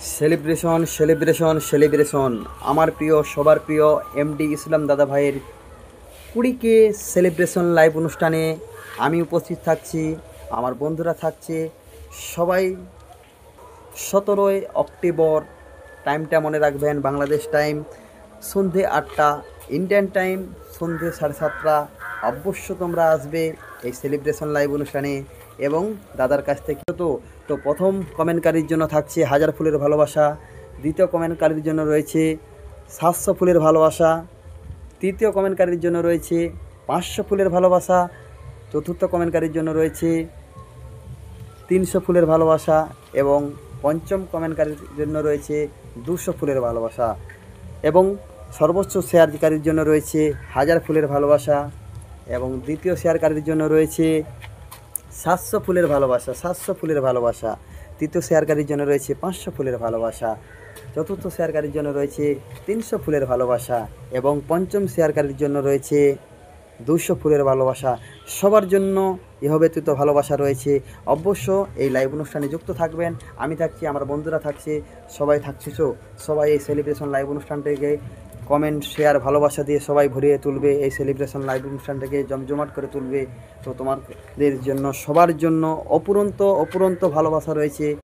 Celebration celebration celebration আমার প্রিয় সবার প্রিয় এমডি ইসলাম দাদা ভাইয়ের 20K সেলিব্রেশন লাইভ অনুষ্ঠানে আমি উপস্থিত থাকছি, আমার বন্ধুরা থাকছে সবাই। 17ই অক্টোবর, টাইমটা মনে রাখবেন, বাংলাদেশ টাইম সন্ধে 8টা, ইন্ডিয়ান টাইম সন্ধে 7:30। অবশ্য তোমরা আসবে এই সেলিব্রেশন লাইভ অনুষ্ঠানে এবং দাদার কাছ থেকে। তো প্রথম কমেন্টকারীর জন্য থাকছে 1000 ফুলের ভালোবাসা, দ্বিতীয় কমেন্টকারীর জন্য রয়েছে 700 ফুলের ভালোবাসা, তৃতীয় কমেন্টকারীর জন্য রয়েছে 500 ফুলের ভালোবাসা, চতুর্থ কমেন্টকারীর জন্য রয়েছে 300 ফুলের ভালোবাসা এবং পঞ্চম কমেন্টকারীর জন্য রয়েছে 200 ফুলের ভালোবাসা এবং সর্বোচ্চ শেয়ারকারীর জন্য রয়েছে 1000 ফুলের ভালোবাসা এবং দ্বিতীয় শেয়ারকারীর জন্য রয়েছে 700 ফুলের ভালোবাসা, 700 ফুলের ভালোবাসা। তৃতীয় শেয়ারকারীর জন্য রয়েছে 500 ফুলের ভালোবাসা, চতুর্থ শেয়ারকারীর জন্য রয়েছে 300 ফুলের ভালোবাসা এবং পঞ্চম শেয়ারকারীর জন্য রয়েছে 200 ফুলের ভালোবাসা। সবার জন্য ইহব্যতীত ভালোবাসা রয়েছে। অবশ্য এই লাইভ অনুষ্ঠানে যুক্ত থাকবেন, আমি থাকছি, আমার বন্ধুরা থাকছে, সবাই থাকছে। সবাই এই সেলিব্রেশন লাইভ অনুষ্ঠানটাকে কমেন্ট শেয়ার ভালোবাসা দিয়ে সবাই ভরিয়ে তুলবে, এই সেলিব্রেশন লাইভ অনুষ্ঠানটাকে জমজমাট করে তুলবে। তো তোমাদের জন্য, সবার জন্য অপুরন্ত ভালোবাসা রয়েছে।